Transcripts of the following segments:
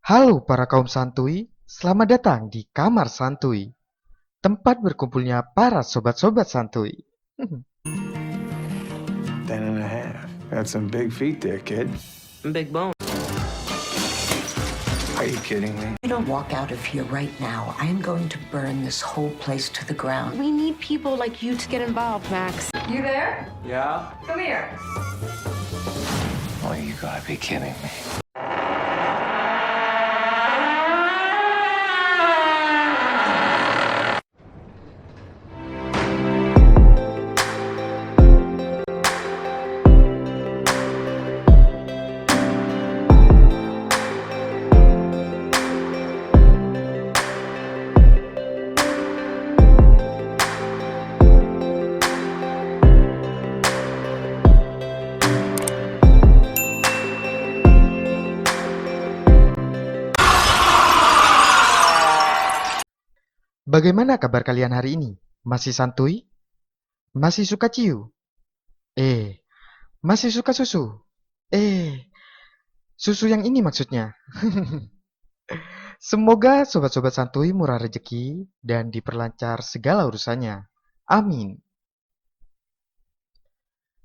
Halo para kaum santuy, selamat datang di Kamar Santuy, tempat berkumpulnya para sobat-sobat santuy. 10 and a half. That's some big feet there, kid. Big bone. Are you kidding me? I don't walk out of here right now, I am going to burn this whole place to the ground. We need people like you to get involved, Max. You there? Yeah? Come here. Oh, you gotta be kidding me. Bagaimana kabar kalian hari ini? Masih santuy? Masih suka ciu? Masih suka susu? Susu yang ini maksudnya. Semoga sobat-sobat santuy murah rezeki dan diperlancar segala urusannya. Amin.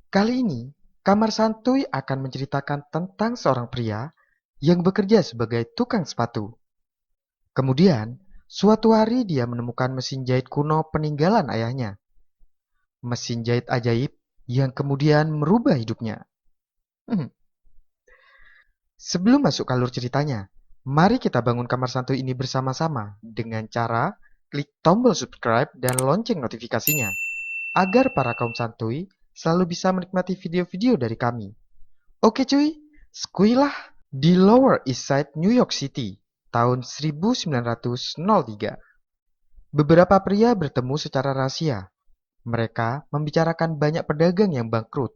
Kali ini, Kamar Santuy akan menceritakan tentang seorang pria yang bekerja sebagai tukang sepatu. Kemudian, suatu hari dia menemukan mesin jahit kuno peninggalan ayahnya. Mesin jahit ajaib yang kemudian merubah hidupnya. Sebelum masuk ke alur ceritanya, mari kita bangun Kamar Santuy ini bersama-sama dengan cara klik tombol subscribe dan lonceng notifikasinya, agar para kaum santuy selalu bisa menikmati video-video dari kami. Oke cuy, skuilah di Lower East Side, New York City, tahun 1903. Beberapa pria bertemu secara rahasia. Mereka membicarakan banyak pedagang yang bangkrut.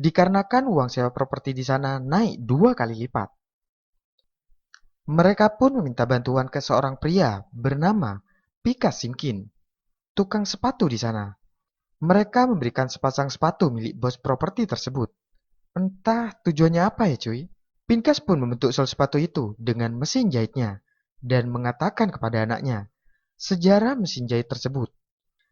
Dikarenakan uang sewa properti di sana naik 2 kali lipat. Mereka pun meminta bantuan ke seorang pria bernama Pika Simkin, tukang sepatu di sana. Mereka memberikan sepasang sepatu milik bos properti tersebut. Entah tujuannya apa ya cuy. Pinkas pun membentuk sol sepatu itu dengan mesin jahitnya dan mengatakan kepada anaknya sejarah mesin jahit tersebut,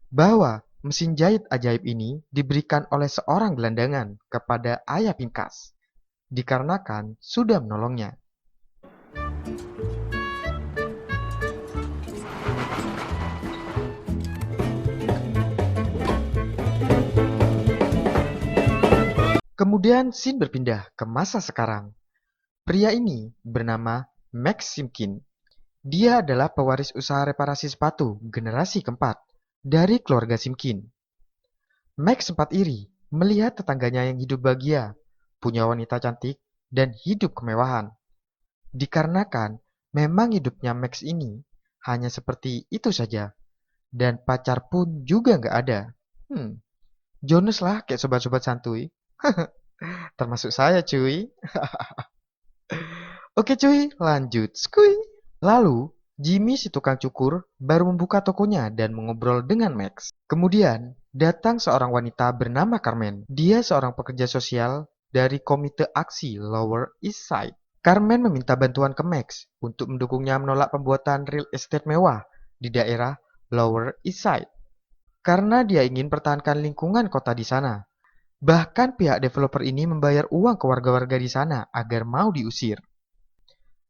bahwa mesin jahit ajaib ini diberikan oleh seorang gelandangan kepada ayah Pinkas, dikarenakan sudah menolongnya. Kemudian scene berpindah ke masa sekarang. Pria ini bernama Max Simkin. Dia adalah pewaris usaha reparasi sepatu generasi keempat dari keluarga Simkin. Max sempat iri melihat tetangganya yang hidup bahagia, punya wanita cantik, dan hidup kemewahan. Dikarenakan memang hidupnya Max ini hanya seperti itu saja, dan pacar pun juga nggak ada. Jonas lah kayak sobat-sobat santuy. Termasuk saya cuy. Oke cuy, lanjut. Skuy. Lalu, Jimmy si tukang cukur baru membuka tokonya dan mengobrol dengan Max. Kemudian, datang seorang wanita bernama Carmen. Dia seorang pekerja sosial dari Komite Aksi Lower East Side. Carmen meminta bantuan ke Max untuk mendukungnya menolak pembuatan real estate mewah di daerah Lower East Side. Karena dia ingin pertahankan lingkungan kota di sana. Bahkan pihak developer ini membayar uang ke warga-warga di sana agar mau diusir.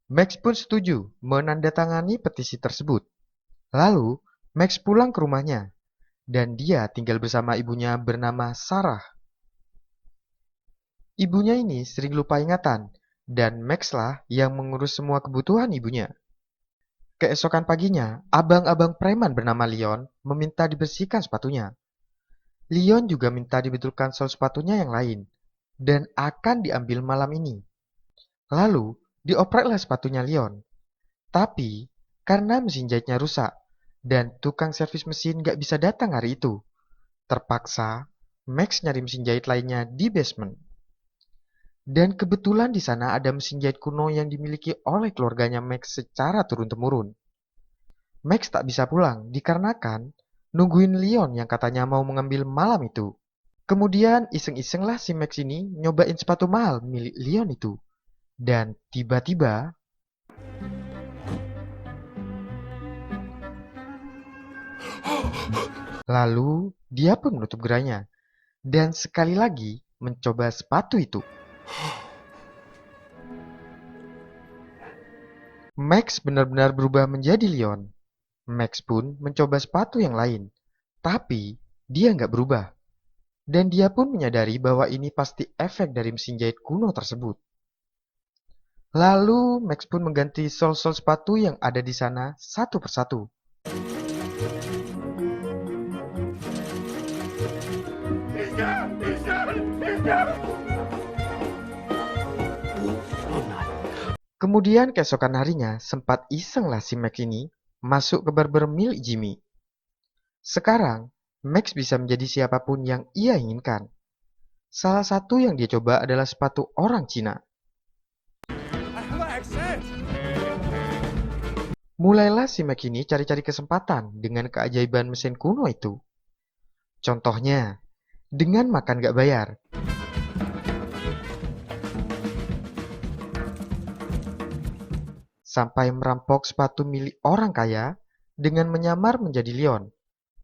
Max pun setuju menandatangani petisi tersebut. Lalu, Max pulang ke rumahnya, dan dia tinggal bersama ibunya bernama Sarah. Ibunya ini sering lupa ingatan, dan Max lah yang mengurus semua kebutuhan ibunya. Keesokan paginya, abang-abang preman bernama Leon meminta dibersihkan sepatunya. Leon juga minta dibetulkan sol sepatunya yang lain, dan akan diambil malam ini. Lalu, diopreklah sepatunya Leon. Tapi, karena mesin jahitnya rusak, dan tukang servis mesin gak bisa datang hari itu, terpaksa Max nyari mesin jahit lainnya di basement. Dan kebetulan di sana ada mesin jahit kuno yang dimiliki oleh keluarganya Max secara turun-temurun. Max tak bisa pulang dikarenakan nungguin Leon yang katanya mau mengambil malam itu. Kemudian iseng-iseng lah si Max ini nyobain sepatu mahal milik Leon itu. Dan tiba-tiba Lalu, dia pun menutup gerainya dan sekali lagi mencoba sepatu itu. Max benar-benar berubah menjadi Leon. Max pun mencoba sepatu yang lain, tapi dia nggak berubah. Dan dia pun menyadari bahwa ini pasti efek dari mesin jahit kuno tersebut. Lalu Max pun mengganti sol-sol sepatu yang ada di sana satu persatu. Kemudian keesokan harinya sempat isenglah si Max ini masuk ke barber milik Jimmy. Sekarang, Max bisa menjadi siapapun yang ia inginkan. Salah satu yang dia coba adalah sepatu orang Cina. Mulailah si Max ini cari-cari kesempatan dengan keajaiban mesin kuno itu. Contohnya, dengan makan gak bayar. Sampai merampok sepatu milik orang kaya dengan menyamar menjadi Leon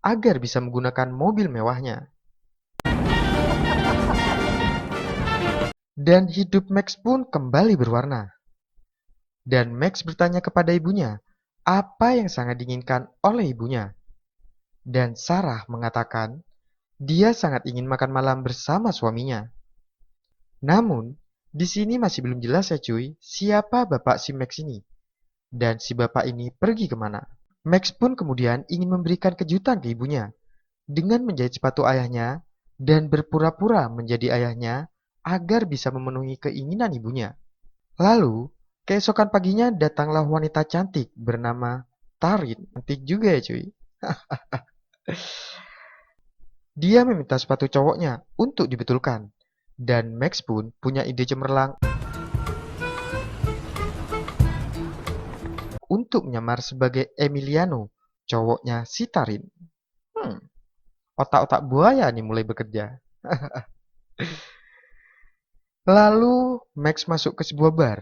agar bisa menggunakan mobil mewahnya. Dan hidup Max pun kembali berwarna. Dan Max bertanya kepada ibunya apa yang sangat diinginkan oleh ibunya. Dan Sarah mengatakan dia sangat ingin makan malam bersama suaminya. Namun, di sini masih belum jelas ya cuy, siapa bapak si Max ini. Dan si bapak ini pergi kemana. Max pun kemudian ingin memberikan kejutan ke ibunya dengan menjahit sepatu ayahnya dan berpura-pura menjadi ayahnya agar bisa memenuhi keinginan ibunya. Lalu, keesokan paginya datanglah wanita cantik bernama Tarin. Cantik juga ya cuy. Dia meminta sepatu cowoknya untuk dibetulkan. Dan Max pun punya ide cemerlang untuk menyamar sebagai Emiliano, cowoknya si Tarin. Otak-otak buaya nih mulai bekerja. Lalu Max masuk ke sebuah bar.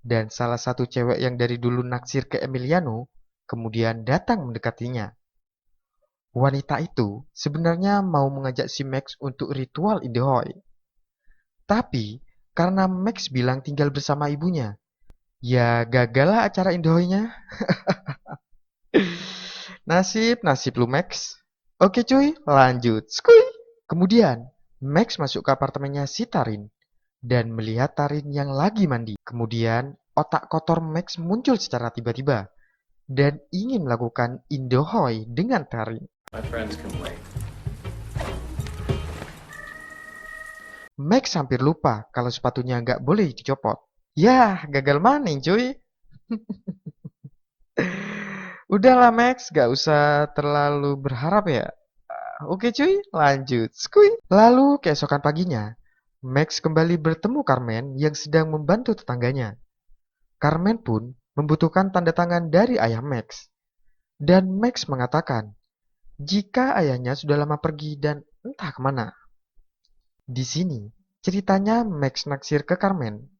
Dan salah satu cewek yang dari dulu naksir ke Emiliano kemudian datang mendekatinya. Wanita itu sebenarnya mau mengajak si Max untuk ritual Indahoy. Tapi karena Max bilang tinggal bersama ibunya, ya gagallah acara Indahoy-nya. Nasib lu Max. Oke cuy, lanjut. Skuy. Kemudian Max masuk ke apartemennya si Tarin dan melihat Tarin yang lagi mandi. Kemudian otak kotor Max muncul secara tiba-tiba dan ingin melakukan Indahoy dengan Tarin. My friends can wait. Max hampir lupa kalau sepatunya nggak boleh dicopot. Yah, gagal maning cuy. Udahlah Max, gak usah terlalu berharap ya. Oke cuy, lanjut. Skuy. Lalu keesokan paginya, Max kembali bertemu Carmen yang sedang membantu tetangganya. Carmen pun membutuhkan tanda tangan dari ayah Max. Dan Max mengatakan, jika ayahnya sudah lama pergi dan entah kemana. Di sini, ceritanya Max naksir ke Carmen.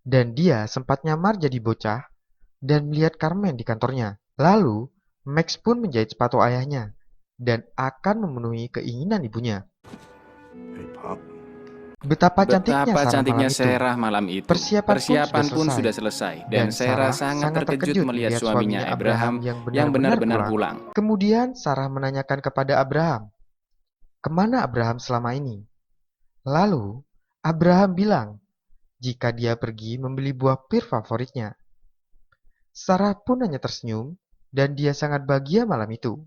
Dan dia sempat nyamar jadi bocah dan melihat Carmen di kantornya. Lalu, Max pun menjahit sepatu ayahnya dan akan memenuhi keinginan ibunya. Hey, Pop. Betapa cantiknya Sarah malam itu. Persiapan pun sudah selesai dan Sarah sangat terkejut melihat suaminya Abraham yang benar-benar pulang. Kemudian Sarah menanyakan kepada Abraham, kemana Abraham selama ini? Lalu, Abraham bilang, jika dia pergi membeli buah pir favoritnya. Sarah pun hanya tersenyum dan dia sangat bahagia malam itu.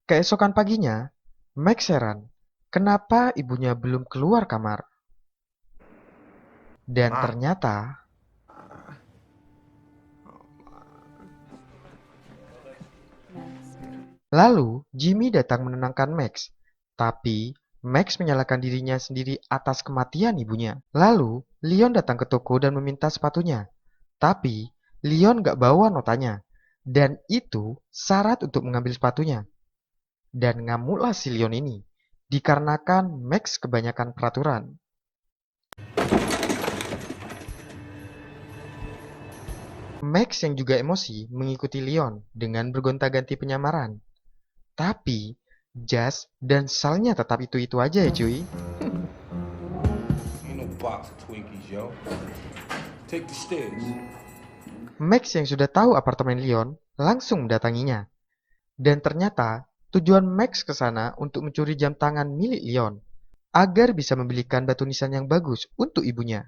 Keesokan paginya, Max heran kenapa ibunya belum keluar kamar. Dan ternyata lalu Jimmy datang menenangkan Max. Tapi Max menyalahkan dirinya sendiri atas kematian ibunya. Lalu Leon datang ke toko dan meminta sepatunya. Tapi Leon gak bawa notanya. Dan itu syarat untuk mengambil sepatunya. Dan ngamuklah si Leon ini. Dikarenakan Max kebanyakan peraturan. Max yang juga emosi mengikuti Leon dengan bergonta-ganti penyamaran. Tapi, jas dan salnya tetap itu-itu aja ya cuy. Ain't no box of Twinkies, yo. Take the stairs. Max yang sudah tahu apartemen Leon langsung mendatanginya. Dan ternyata tujuan Max ke sana untuk mencuri jam tangan milik Leon agar bisa membelikan batu nisan yang bagus untuk ibunya.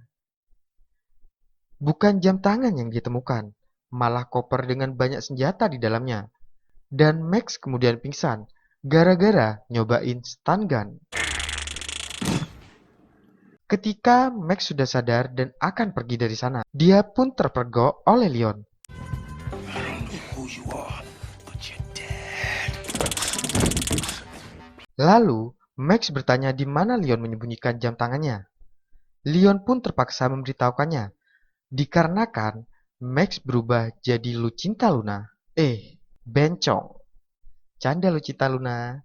Bukan jam tangan yang ditemukan, malah koper dengan banyak senjata di dalamnya. Dan Max kemudian pingsan gara-gara nyobain stun gun. Ketika Max sudah sadar dan akan pergi dari sana, dia pun terpergok oleh Leon. Lalu, Max bertanya di mana Leon menyembunyikan jam tangannya. Leon pun terpaksa memberitahukannya, dikarenakan Max berubah jadi Lucinta Luna. Bencong. Canda Lucinta Luna.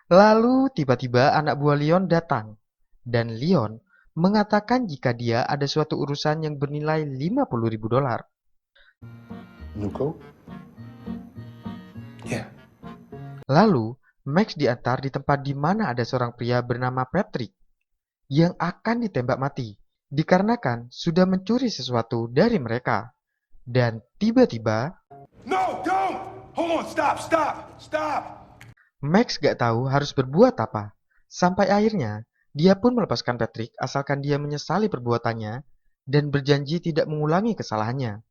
Lalu tiba-tiba anak buah Leon datang, dan Leon mengatakan jika dia ada suatu urusan yang bernilai $50.000. New coat? Yeah. Lalu, Max diantar di tempat di mana ada seorang pria bernama Patrick yang akan ditembak mati dikarenakan sudah mencuri sesuatu dari mereka. Dan tiba-tiba, No, don't! Hold on, stop! Max gak tahu harus berbuat apa. Sampai akhirnya, dia pun melepaskan Patrick asalkan dia menyesali perbuatannya dan berjanji tidak mengulangi kesalahannya.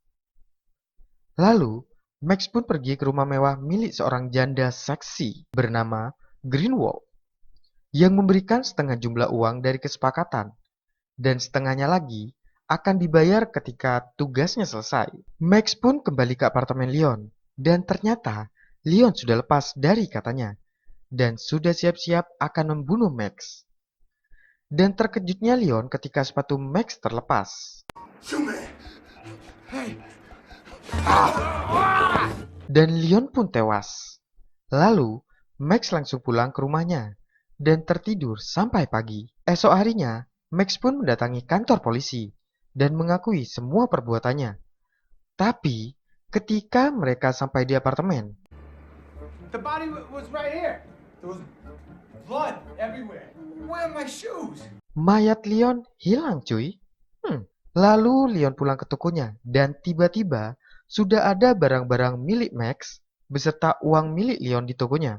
Lalu, Max pun pergi ke rumah mewah milik seorang janda seksi bernama Greenwald yang memberikan setengah jumlah uang dari kesepakatan dan setengahnya lagi akan dibayar ketika tugasnya selesai. Max pun kembali ke apartemen Leon dan ternyata Leon sudah lepas dari katanya dan sudah siap-siap akan membunuh Max. Dan terkejutnya Leon ketika sepatu Max terlepas. Dan Leon pun tewas. Lalu, Max langsung pulang ke rumahnya dan tertidur sampai pagi. Esok harinya, Max pun mendatangi kantor polisi dan mengakui semua perbuatannya. Tapi, ketika mereka sampai di apartemen, The body was right here. There was blood everywhere. Where are my shoes? mayat Leon hilang cuy. Lalu Leon pulang ke tokonya dan tiba-tiba sudah ada barang-barang milik Max beserta uang milik Leon di tokonya.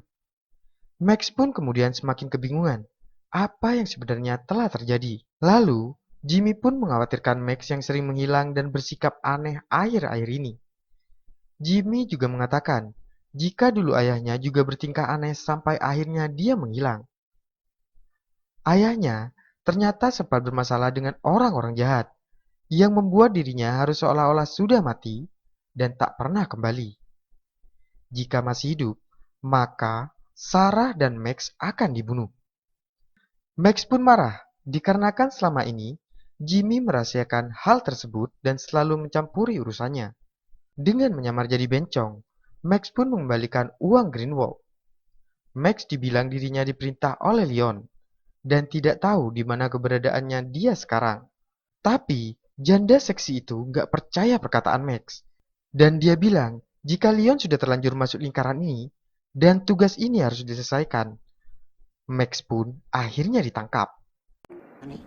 Max pun kemudian semakin kebingungan apa yang sebenarnya telah terjadi. Lalu, Jimmy pun mengkhawatirkan Max yang sering menghilang dan bersikap aneh akhir-akhir ini. Jimmy juga mengatakan jika dulu ayahnya juga bertingkah aneh sampai akhirnya dia menghilang. Ayahnya ternyata sempat bermasalah dengan orang-orang jahat yang membuat dirinya harus seolah-olah sudah mati dan tak pernah kembali. Jika masih hidup, maka Sarah dan Max akan dibunuh. Max pun marah dikarenakan selama ini Jimmy merahasiakan hal tersebut dan selalu mencampuri urusannya. Dengan menyamar jadi bencong, Max pun mengembalikan uang Greenwald. Max dibilang dirinya diperintah oleh Leon dan tidak tahu di mana keberadaannya dia sekarang. Tapi janda seksi itu nggak percaya perkataan Max. Dan dia bilang jika Leon sudah terlanjur masuk lingkaran ini dan tugas ini harus diselesaikan. Max pun akhirnya ditangkap. Honey,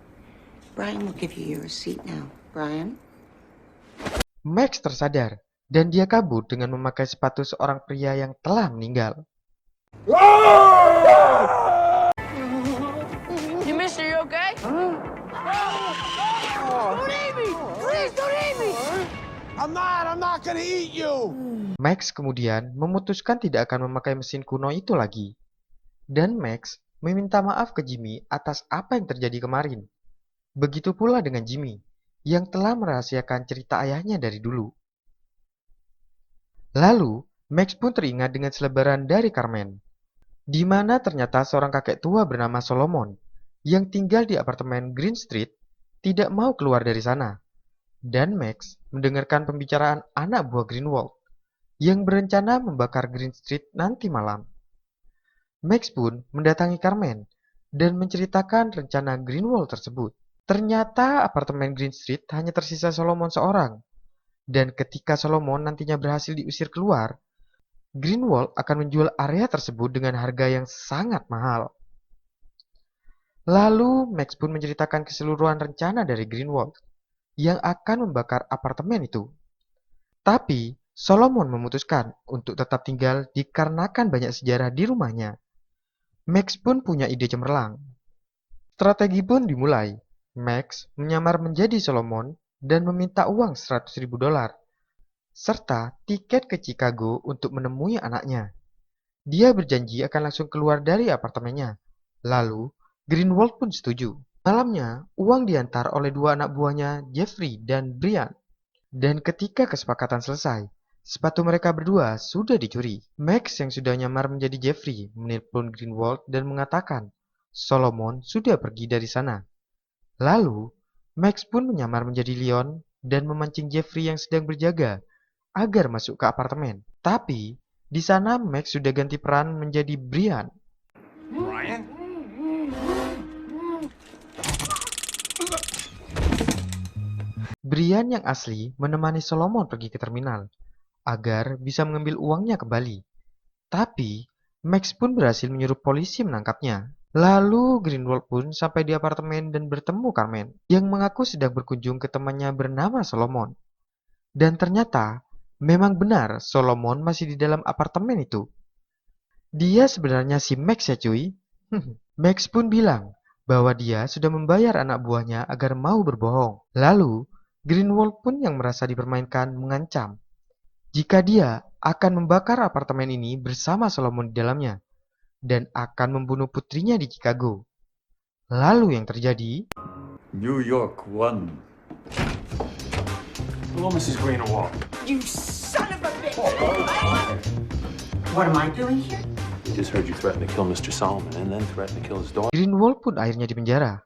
Brian will give you your receipt now. Brian? Max tersadar dan dia kabur dengan memakai sepatu seorang pria yang telah meninggal. You mister, you okay? Don't eat me! Please don't eat me! I'm not gonna eat you! Max kemudian memutuskan tidak akan memakai mesin kuno itu lagi. Dan Max meminta maaf ke Jimmy atas apa yang terjadi kemarin. Begitu pula dengan Jimmy, yang telah merahasiakan cerita ayahnya dari dulu. Lalu, Max pun teringat dengan selebaran dari Carmen, di mana ternyata seorang kakek tua bernama Solomon, yang tinggal di apartemen Green Street, tidak mau keluar dari sana. Dan Max mendengarkan pembicaraan anak buah Greenwald, yang berencana membakar Green Street nanti malam. Max pun mendatangi Carmen dan menceritakan rencana Greenwald tersebut. Ternyata apartemen Green Street hanya tersisa Solomon seorang. Dan ketika Solomon nantinya berhasil diusir keluar, Greenwald akan menjual area tersebut dengan harga yang sangat mahal. Lalu Max pun menceritakan keseluruhan rencana dari Greenwald yang akan membakar apartemen itu. Tapi Solomon memutuskan untuk tetap tinggal dikarenakan banyak sejarah di rumahnya. Max pun punya ide cemerlang. Strategi pun dimulai. Max menyamar menjadi Solomon dan meminta uang $100.000 serta tiket ke Chicago untuk menemui anaknya. Dia berjanji akan langsung keluar dari apartemennya. Lalu, Greenwald pun setuju. Malamnya, uang diantar oleh dua anak buahnya, Jeffrey dan Brian. Dan ketika kesepakatan selesai, sepatu mereka berdua sudah dicuri. Max yang sudah nyamar menjadi Jeffrey menelpon Greenwald dan mengatakan Solomon sudah pergi dari sana. Lalu, Max pun menyamar menjadi Leon dan memancing Jeffrey yang sedang berjaga agar masuk ke apartemen. Tapi, di sana Max sudah ganti peran menjadi Brian. Brian? Brian yang asli menemani Solomon pergi ke terminal agar bisa mengambil uangnya kembali. Tapi, Max pun berhasil menyuruh polisi menangkapnya. Lalu Greenwald pun sampai di apartemen dan bertemu Carmen yang mengaku sedang berkunjung ke temannya bernama Solomon. Dan ternyata memang benar Solomon masih di dalam apartemen itu. Dia sebenarnya si Max ya cuy. Max pun bilang bahwa dia sudah membayar anak buahnya agar mau berbohong. Lalu Greenwald pun yang merasa dipermainkan mengancam jika dia akan membakar apartemen ini bersama Solomon di dalamnya dan akan membunuh putrinya di Chicago. Lalu yang terjadi, New York won. Hello, Mrs. Greenwald. You son of a bitch! What am I doing here? We just heard you threaten to kill Mr. Solomon and then threaten to kill his daughter. Greenwald pun akhirnya dipenjara.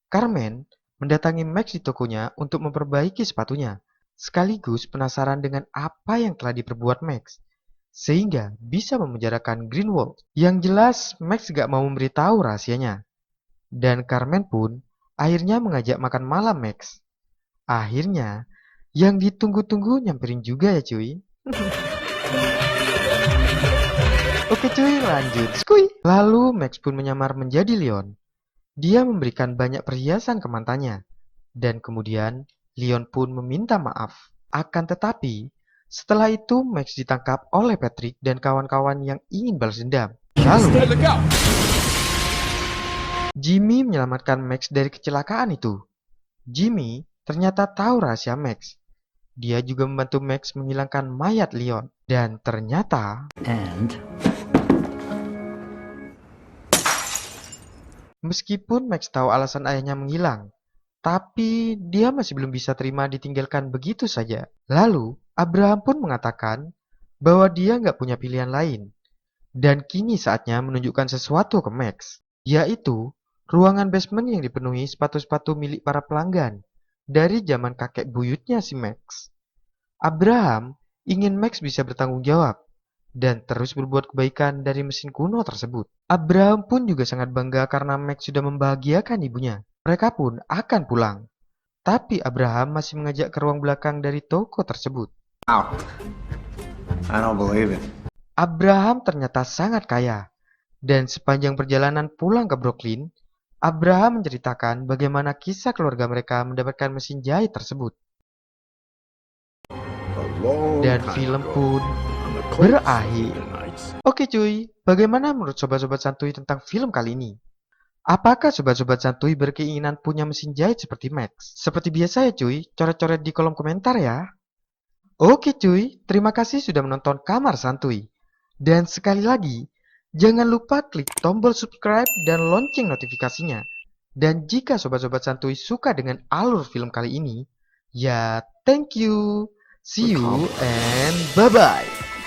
Carmen mendatangi Max di tokonya untuk memperbaiki sepatunya, sekaligus penasaran dengan apa yang telah diperbuat Max, sehingga bisa memenjarakan Greenwald. Yang jelas, Max gak mau memberitahu rahasianya. Dan Carmen pun akhirnya mengajak makan malam Max. Akhirnya, yang ditunggu-tunggu nyamperin juga ya cuy. Oke cuy, lanjut. Skuy. Lalu Max pun menyamar menjadi Leon. Dia memberikan banyak perhiasan ke mantannya. Dan kemudian, Leon pun meminta maaf. Akan tetapi, setelah itu Max ditangkap oleh Patrick dan kawan-kawan yang ingin balas dendam. Lalu, Jimmy menyelamatkan Max dari kecelakaan itu. Jimmy ternyata tahu rahasia Max. Dia juga membantu Max menghilangkan mayat Leon. Dan ternyata, meskipun Max tahu alasan ayahnya menghilang, tapi dia masih belum bisa terima ditinggalkan begitu saja. Lalu, Abraham pun mengatakan bahwa dia nggak punya pilihan lain. Dan kini saatnya menunjukkan sesuatu ke Max, yaitu ruangan basement yang dipenuhi sepatu-sepatu milik para pelanggan dari zaman kakek buyutnya si Max. Abraham ingin Max bisa bertanggung jawab dan terus berbuat kebaikan dari mesin kuno tersebut. Abraham pun juga sangat bangga karena Max sudah membahagiakan ibunya. Mereka pun akan pulang. Tapi Abraham masih mengajak ke ruang belakang dari toko tersebut. Wow. I don't believe it. Abraham ternyata sangat kaya. Dan sepanjang perjalanan pulang ke Brooklyn, Abraham menceritakan bagaimana kisah keluarga mereka mendapatkan mesin jahit tersebut. Dan film pun berakhir. Oke cuy, bagaimana menurut sobat-sobat santuy tentang film kali ini? Apakah sobat-sobat santuy berkeinginan punya mesin jahit seperti Max? Seperti biasa ya cuy, coret-coret di kolom komentar ya. Oke cuy, terima kasih sudah menonton Kamar Santuy. Dan sekali lagi, jangan lupa klik tombol subscribe dan lonceng notifikasinya. Dan jika sobat-sobat santuy suka dengan alur film kali ini, ya thank you. See you and bye-bye.